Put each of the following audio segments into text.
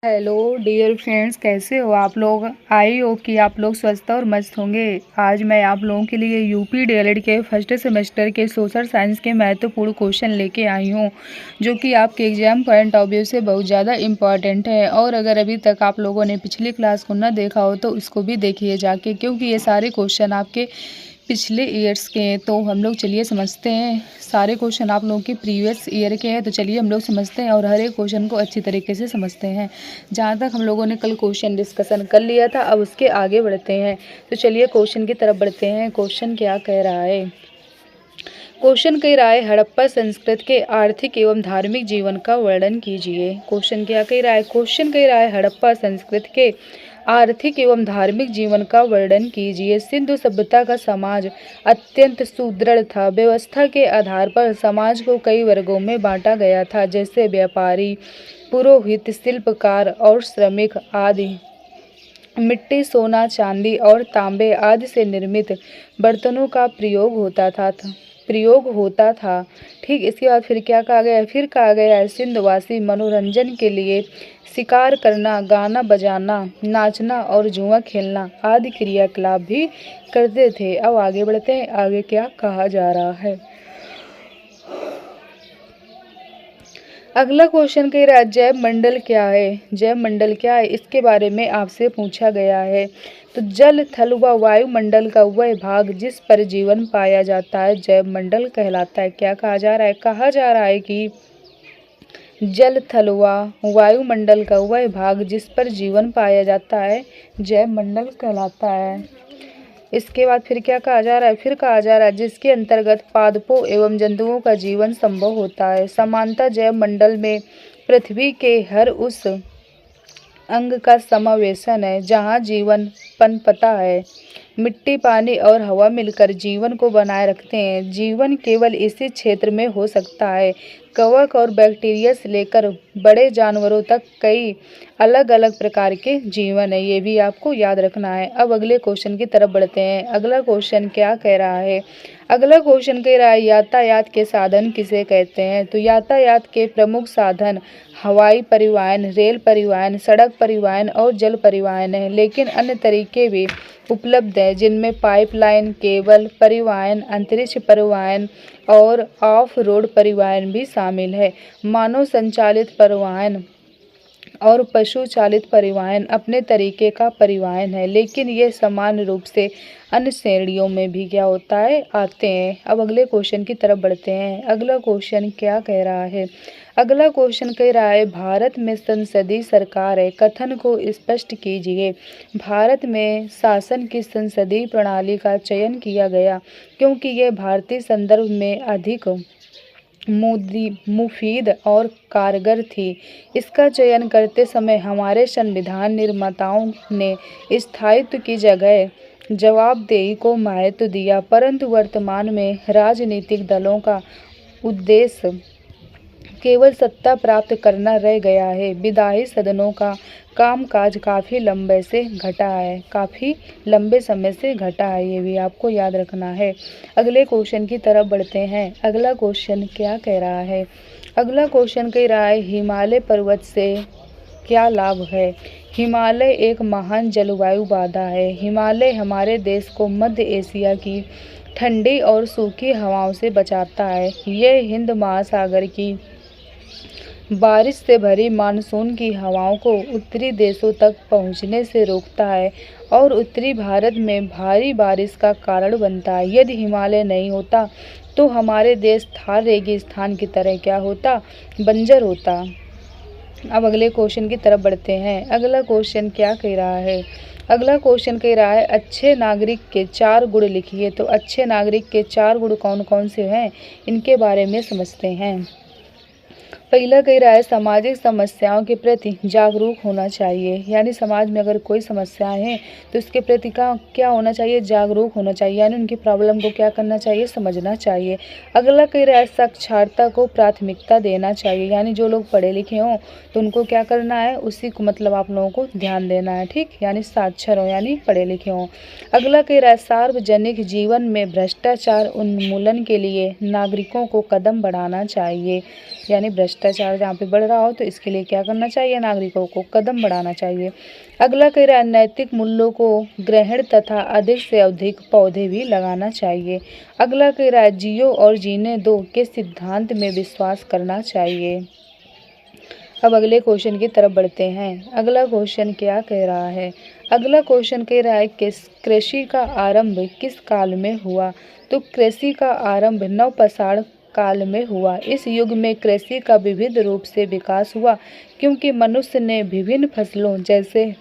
Hello dear friends, कैसे हो आप लोग। आई हो कि आप लोग स्वस्थ और मस्त होंगे। आज मैं आप लोगों के लिए यूपी डीएलएड के फर्स्ट सेमेस्टर के सोशल साइंस के महत्वपूर्ण क्वेश्चन लेके आई हूँ, जो कि आपके एग्जाम पॉइंट ऑफ व्यू से बहुत ज़्यादा इम्पॉर्टेंट है। और अगर अभी तक आप लोगों ने पिछली क्लास को ना देखा हो तो इसको भी देखिए जाके, क्योंकि ये सारे क्वेश्चन आपके पिछले ईयर्स के हैं। तो हम लोग चलिए समझते हैं। सारे क्वेश्चन आप लोगों के प्रीवियस ईयर के हैं, तो चलिए हम लोग समझते हैं और हर एक क्वेश्चन को अच्छी तरीके से समझते हैं। जहाँ तक हम लोगों ने कल क्वेश्चन डिस्कशन कर लिया था, अब उसके आगे बढ़ते हैं। तो चलिए क्वेश्चन की तरफ बढ़ते हैं। क्वेश्चन क्या कह रहा है। क्वेश्चन कह रहा है, हड़प्पा संस्कृति के आर्थिक एवं धार्मिक जीवन का वर्णन कीजिए। क्वेश्चन क्या कह रहा है। क्वेश्चन कह रहा है, हड़प्पा संस्कृति के आर्थिक एवं धार्मिक जीवन का वर्णन कीजिए। सिंधु सभ्यता का समाज अत्यंत सुदृढ़ था। व्यवस्था के आधार पर समाज को कई वर्गों में बांटा गया था, जैसे व्यापारी, पुरोहित, शिल्पकार और श्रमिक आदि। मिट्टी, सोना, चांदी और तांबे आदि से निर्मित बर्तनों का प्रयोग होता था। ठीक, इसके बाद फिर क्या कहा गया है। फिर कहा गया है, सिंधवासी मनोरंजन के लिए शिकार करना, गाना बजाना, नाचना और जुआ खेलना आदि क्रियाकलाप भी करते थे। अब आगे बढ़ते हैं। आगे क्या कहा जा रहा है। अगला क्वेश्चन कह रहा है, जैव मंडल क्या है। जैव मंडल क्या है, इसके बारे में आपसे पूछा गया है। तो जल, थल व वायुमंडल का वह भाग जिस पर जीवन पाया जाता है जैव मंडल कहलाता है। क्या कहा जा रहा है। कहा जा रहा है कि जल, थल व वायुमंडल का वह भाग जिस पर जीवन पाया जाता है जैव मंडल कहलाता है। इसके बाद फिर क्या कहा जा रहा है। फिर कहा जा रहा है, जिसके अंतर्गत पादपों एवं जंतुओं का जीवन संभव होता है। समानता जैव मंडल में पृथ्वी के हर उस अंग का समावेशन है जहाँ जीवन पनपता है। मिट्टी, पानी और हवा मिलकर जीवन को बनाए रखते हैं। जीवन केवल इसी क्षेत्र में हो सकता है। कवक और बैक्टीरिया से लेकर बड़े जानवरों तक कई अलग अलग प्रकार के जीवन है, ये भी आपको याद रखना है। अब अगले क्वेश्चन की तरफ बढ़ते हैं। अगला क्वेश्चन क्या कह रहा है। अगला क्वेश्चन कह रहा है, यातायात के साधन किसे कहते हैं। तो यातायात के प्रमुख साधन हवाई परिवहन, रेल परिवहन, सड़क परिवहन और जल परिवहन है, लेकिन अन्य तरीके भी उपलब्ध हैं, जिनमें पाइपलाइन, केबल परिवहन, अंतरिक्ष परिवहन और ऑफ रोड परिवहन भी शामिल है। मानव संचालित परिवहन और पशु चालित परिवहन अपने तरीके का परिवहन है, लेकिन ये समान रूप से अन्य श्रेणियों में भी क्या होता है, आते हैं। अब अगले क्वेश्चन की तरफ बढ़ते हैं। अगला क्वेश्चन क्या कह रहा है। अगला क्वेश्चन कह रहा है, भारत में संसदीय सरकार है, कथन को स्पष्ट कीजिए। भारत में शासन की संसदीय प्रणाली का चयन किया गया क्योंकि यह भारतीय संदर्भ में अधिक मुफीद और कारगर थी। इसका चयन करते समय हमारे संविधान निर्माताओं ने स्थायित्व की जगह जवाबदेही को महत्व दिया, परंतु वर्तमान में राजनीतिक दलों का उद्देश्य केवल सत्ता प्राप्त करना रह गया है। विधायी सदनों का कामकाज काफ़ी लंबे समय से घटा है, ये भी आपको याद रखना है। अगले क्वेश्चन की तरफ बढ़ते हैं। अगला क्वेश्चन क्या कह रहा है। अगला क्वेश्चन कह रहा है, हिमालय पर्वत से क्या लाभ है। हिमालय एक महान जलवायु बाधा है। हिमालय हमारे देश को मध्य एशिया की ठंडी और सूखी हवाओं से बचाता है। यह हिंद महासागर की बारिश से भरी मानसून की हवाओं को उत्तरी देशों तक पहुंचने से रोकता है और उत्तरी भारत में भारी बारिश का कारण बनता है। यदि हिमालय नहीं होता तो हमारे देश थार रेगिस्तान की तरह क्या होता, बंजर होता। अब अगले क्वेश्चन की तरफ बढ़ते हैं। अगला क्वेश्चन क्या कह रहा है। अगला क्वेश्चन कह रहा है, अच्छे नागरिक के 4 गुण लिखिए। तो अच्छे नागरिक के 4 गुण कौन कौन से हैं, इनके बारे में समझते हैं। पहला कह रहा है, सामाजिक समस्याओं के प्रति जागरूक होना चाहिए। यानी समाज में अगर कोई समस्याएं हैं तो उसके प्रति क्या होना चाहिए, जागरूक होना चाहिए। यानी उनकी प्रॉब्लम को क्या करना चाहिए, समझना चाहिए। अगला कह रहा है, साक्षरता को प्राथमिकता देना चाहिए। यानी जो लोग पढ़े लिखे हों तो उनको क्या करना है, उसी को मतलब आप लोगों को ध्यान देना है। ठीक, यानी साक्षर हो यानी पढ़े लिखे हों। अगला कह रहा है, सार्वजनिक जीवन में भ्रष्टाचार उन्मूलन के लिए नागरिकों को कदम बढ़ाना चाहिए। यानी भ्रष्टाचार भ्रष्टाचार जहाँ पे बढ़ रहा हो तो इसके लिए क्या करना चाहिए, नागरिकों को कदम बढ़ाना चाहिए। अगला कह रहा है नैतिक मूल्यों को ग्रहण तथा अधिक से अधिक पौधे भी लगाना चाहिए। अगला कह रहा है जियो और जीने दो के सिद्धांत में विश्वास करना चाहिए। अब अगले क्वेश्चन की तरफ बढ़ते हैं। अगला क्वेश्चन क्या कह रहा है, अगला क्वेश्चन कह रहा है कृषि का आरंभ किस काल में हुआ। तो कृषि का आरंभ नवपाषाण काल में हुआ। इस युग में कृषि का विविध रूप से विकास हुआ क्योंकि मनुष्य ने विभिन्न फसलों जैसे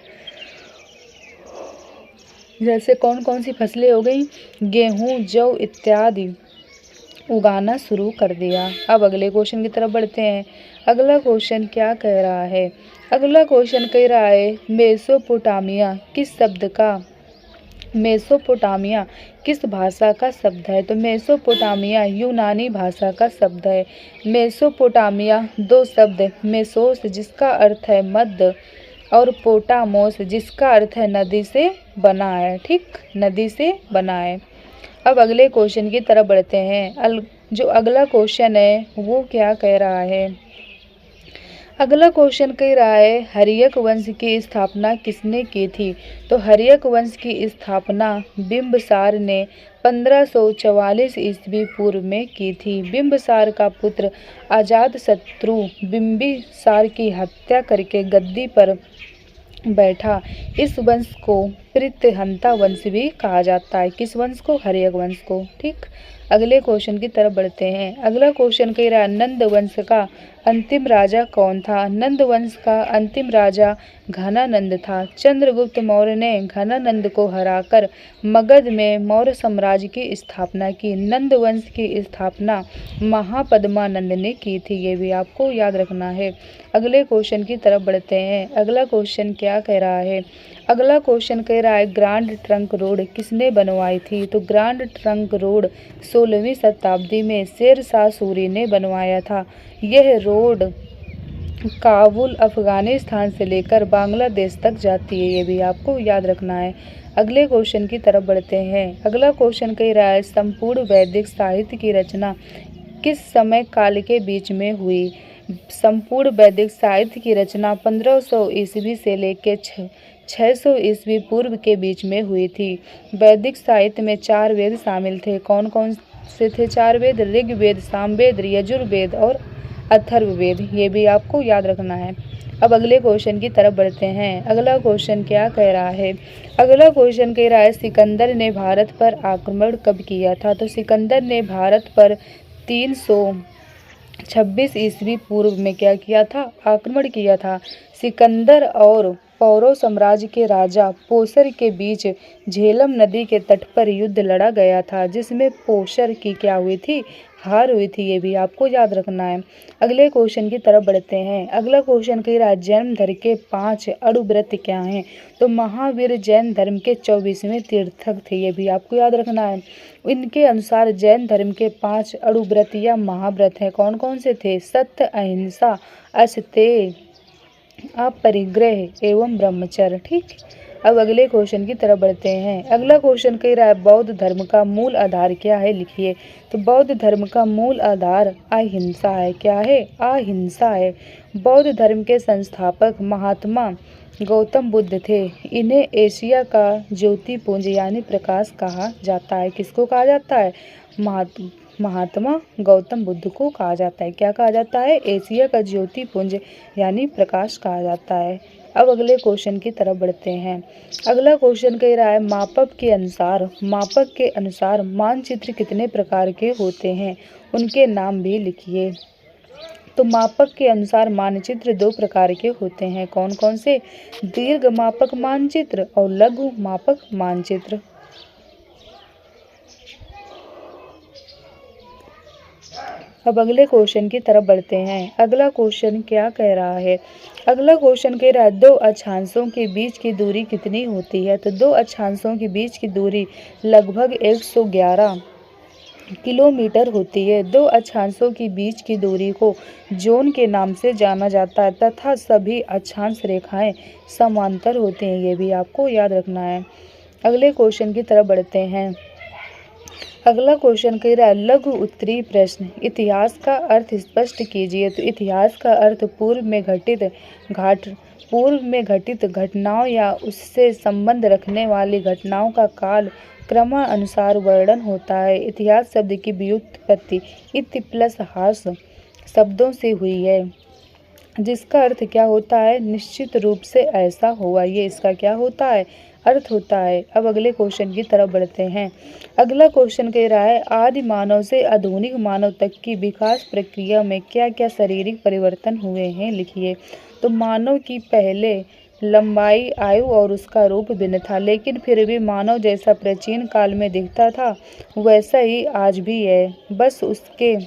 कौन कौन सी फसलें हो गई, गेहूँ, जौ इत्यादि उगाना शुरू कर दिया। अब अगले क्वेश्चन की तरफ बढ़ते हैं। अगला क्वेश्चन क्या कह रहा है, अगला क्वेश्चन कह रहा है मेसोपोटामिया किस भाषा का शब्द है। तो मेसोपोटामिया यूनानी भाषा का शब्द है। मेसोपोटामिया दो शब्द, मेसोस जिसका अर्थ है मध्य और पोटामोस जिसका अर्थ है नदी से बना है। ठीक, नदी से बना है। अब अगले क्वेश्चन की तरफ बढ़ते हैं। जो अगला क्वेश्चन है वो क्या कह रहा है, अगला क्वेश्चन कह रहा है हर्यक वंश की स्थापना किसने की थी। तो हर्यक वंश की स्थापना बिंबिसार ने 1544 ईस्वी पूर्व में की थी। बिंबिसार का पुत्र अजातशत्रु बिंबिसार की हत्या करके गद्दी पर बैठा। इस वंश को प्रीतहंता वंश भी कहा जाता है। किस वंश को, हर्यक वंश को। ठीक, अगले क्वेश्चन की तरफ बढ़ते हैं। अगला क्वेश्चन कह रहा है नंद वंश का अंतिम राजा कौन था। नंद वंश का अंतिम राजा घनानंद था। चंद्रगुप्त मौर्य ने घनानंद को हराकर मगध में मौर्य साम्राज्य की स्थापना की। नंद वंश की स्थापना महापद्मानंद ने की थी, ये भी आपको याद रखना है। अगले क्वेश्चन की तरफ बढ़ते हैं। अगला क्वेश्चन क्या कह रहा है, अगला क्वेश्चन कह रहा है ग्रांड ट्रंक रोड किसने बनवाई थी। तो ग्रांड ट्रंक रोड 16वीं शताब्दी में शेर शाह सूरी ने बनवाया था। यह रोड काबुल अफगानिस्तान से लेकर बांग्लादेश तक जाती है, ये भी आपको याद रखना है। अगले क्वेश्चन की तरफ बढ़ते हैं। अगला क्वेश्चन कह रहा है संपूर्ण वैदिक साहित्य की रचना किस समय काल के बीच में हुई। संपूर्ण वैदिक साहित्य की रचना 1500 ईस्वी से लेकर 600 ईस्वी पूर्व के बीच में हुई थी। वैदिक साहित्य में 4 वेद शामिल थे। कौन कौन से थे 4 वेद, ऋग्वेद, सामवेद, यजुर्वेद और अथर्ववेद, ये भी आपको याद रखना है। अब अगले क्वेश्चन की तरफ बढ़ते हैं। अगला क्वेश्चन क्या कह रहा है, अगला क्वेश्चन कह रहा है सिकंदर ने भारत पर आक्रमण कब किया था। तो सिकंदर ने भारत पर 326 ईस्वी पूर्व में क्या किया था, आक्रमण किया था। सिकंदर और पौरव साम्राज्य के राजा पोषर के बीच झेलम नदी के तट पर युद्ध लड़ा गया था, जिसमें पोषर की क्या हुई थी, हार हुई थी, ये भी आपको याद रखना है। अगले क्वेश्चन की तरफ बढ़ते हैं। अगला क्वेश्चन कह रहा है जैन धर्म के 5 अणुव्रत क्या हैं। तो महावीर जैन धर्म के 24वें तीर्थक थे, ये भी आपको याद रखना है। इनके अनुसार जैन धर्म के 5 अणुव्रत या महाव्रत हैं। कौन कौन से थे, सत्य, अहिंसा, अस्तेय, अपरिग्रह एवं ब्रह्मचर्य। ठीक, अब अगले क्वेश्चन की तरफ बढ़ते हैं। अगला क्वेश्चन कह रहा है बौद्ध धर्म का मूल आधार क्या है, लिखिए। तो बौद्ध धर्म का मूल आधार अहिंसा है। क्या है, अहिंसा है। बौद्ध धर्म के संस्थापक महात्मा गौतम बुद्ध थे। इन्हें एशिया का ज्योतिपुंज यानी प्रकाश कहा जाता है। किसको कहा जाता है, महात्मा गौतम बुद्ध को कहा जाता है। क्या कहा जाता है, एशिया का ज्योतिपुंज यानी प्रकाश कहा जाता है। अब अगले क्वेश्चन की तरफ बढ़ते हैं। अगला क्वेश्चन कह रहा है मापक के अनुसार मानचित्र कितने प्रकार के होते हैं, उनके नाम भी लिखिए। तो मापक के अनुसार मानचित्र 2 प्रकार के होते हैं। कौन कौन से, दीर्घ मापक मानचित्र और लघु मापक मानचित्र। अब अगले क्वेश्चन की तरफ बढ़ते हैं। अगला क्वेश्चन क्या कह रहा है, अगला क्वेश्चन कह रहा है 2 अक्षांशों के बीच की दूरी कितनी होती है। तो 2 अक्षांशों के बीच की दूरी लगभग 111 किलोमीटर होती है। 2 अक्षांशों के बीच की दूरी को जोन के नाम से जाना जाता है तथा सभी अक्षांश रेखाएं समांतर होती हैं, ये भी आपको याद रखना है। अगले क्वेश्चन की तरफ बढ़ते हैं। अगला क्वेश्चन कह रहा है लघु उत्तरीय प्रश्न, इतिहास का अर्थ स्पष्ट कीजिए। तो इतिहास का अर्थ पूर्व में घटित घटनाओं या उससे संबंध रखने वाली घटनाओं का काल क्रमानुसार वर्णन होता है। इतिहास शब्द की व्युत्पत्ति इति प्लस हास शब्दों से हुई है, जिसका अर्थ क्या होता है, निश्चित रूप से ऐसा हुआ। ये इसका क्या होता है, अर्थ होता है। अब अगले क्वेश्चन की तरफ बढ़ते हैं। अगला क्वेश्चन कह रहा है आदि मानव से आधुनिक मानव तक की विकास प्रक्रिया में क्या क्या शारीरिक परिवर्तन हुए हैं, लिखिए। तो मानव की पहले लंबाई, आयु और उसका रूप भिन्न था, लेकिन फिर भी मानव जैसा प्राचीन काल में दिखता था वैसा ही आज भी है। बस उसके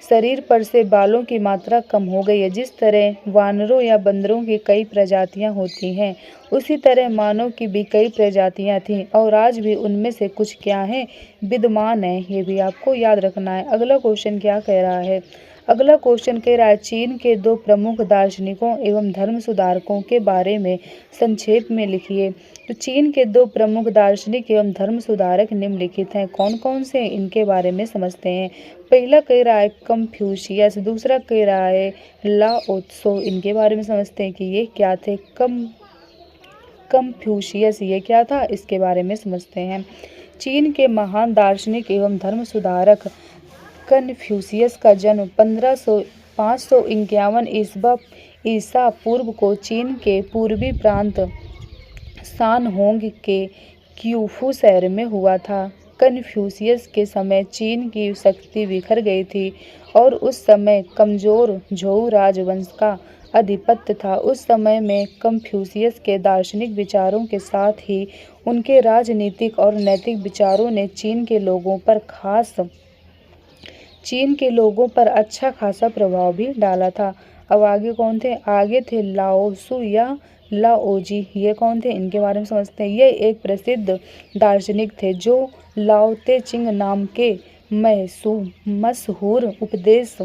शरीर पर से बालों की मात्रा कम हो गई है। जिस तरह वानरों या बंदरों की कई प्रजातियां होती हैं, उसी तरह मानव की भी कई प्रजातियां थीं और आज भी उनमें से कुछ क्या हैं, विद्यमान है। ये भी आपको याद रखना है। अगला क्वेश्चन क्या कह रहा है, अगला क्वेश्चन कह रहा है चीन के दो प्रमुख दार्शनिकों एवं धर्म सुधारकों के बारे में संक्षेप में लिखिए। तो चीन के दो प्रमुख दार्शनिक एवं धर्म सुधारक निम्नलिखित हैं, कौन कौन से, इनके बारे में समझते हैं। पहला कह रहा है कंफ्यूशियस, दूसरा कह रहा है लाओ त्सो। इनके बारे में समझते हैं कि ये क्या थे। कंफ्यूशियस ये क्या था, इसके बारे में समझते हैं। चीन के महान दार्शनिक एवं धर्म सुधारक कन्फ्यूशियस का जन्म 551 ईसा पूर्व को चीन के पूर्वी प्रांत शानहोंग के क्यूफू शहर में हुआ था। कन्फ्यूशियस के समय चीन की शक्ति बिखर गई थी और उस समय कमजोर झोउ राजवंश का आधिपत्य था। उस समय में कंफ्यूशियस के दार्शनिक विचारों के साथ ही उनके राजनीतिक और नैतिक विचारों ने चीन के लोगों पर अच्छा खासा प्रभाव भी डाला था। अब आगे कौन थे, आगे थे लाओसु या लाओजी। ये कौन थे, इनके बारे में समझते हैं। ये एक प्रसिद्ध दार्शनिक थे जो लाओ ते चिंग नाम के मशहूर उपदेश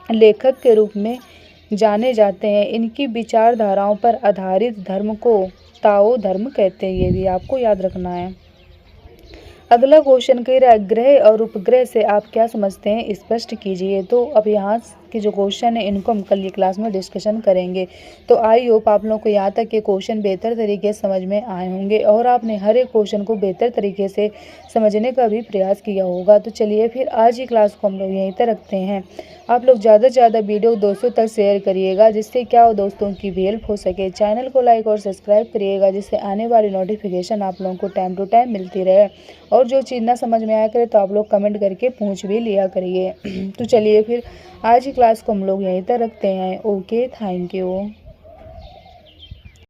लेखक के रूप में जाने जाते हैं। इनकी विचारधाराओं पर आधारित धर्म को ताओ धर्म कहते हैं। ये भी आपको याद रखना है। अगला क्वेश्चन कह रहा है ग्रह और उपग्रह से आप क्या समझते हैं, स्पष्ट कीजिए। तो अब यहाँ के जो क्वेश्चन है इनको हम कल की क्लास में डिस्कशन करेंगे। तो आई होप आप लोगों को यहाँ तक के क्वेश्चन बेहतर तरीके से समझ में आए होंगे और आपने हर एक क्वेश्चन को बेहतर तरीके से समझने का भी प्रयास किया होगा। तो चलिए फिर आज की क्लास को हम लोग यहीं तक रखते हैं। आप लोग ज़्यादा से ज़्यादा वीडियो दोस्तों तक शेयर करिएगा, जिससे क्या हो दोस्तों की भी हेल्प हो सके। चैनल को लाइक और सब्सक्राइब करिएगा, जिससे आने वाली नोटिफिकेशन आप लोगों को टाइम टू टाइम मिलती रहे। और जो चीज़ ना समझ में आया करे तो आप लोग कमेंट करके पूछ भी लिया करिए। तो चलिए फिर आज की क्लास को हम लोग यहीं तक रखते हैं। Okay, thank you.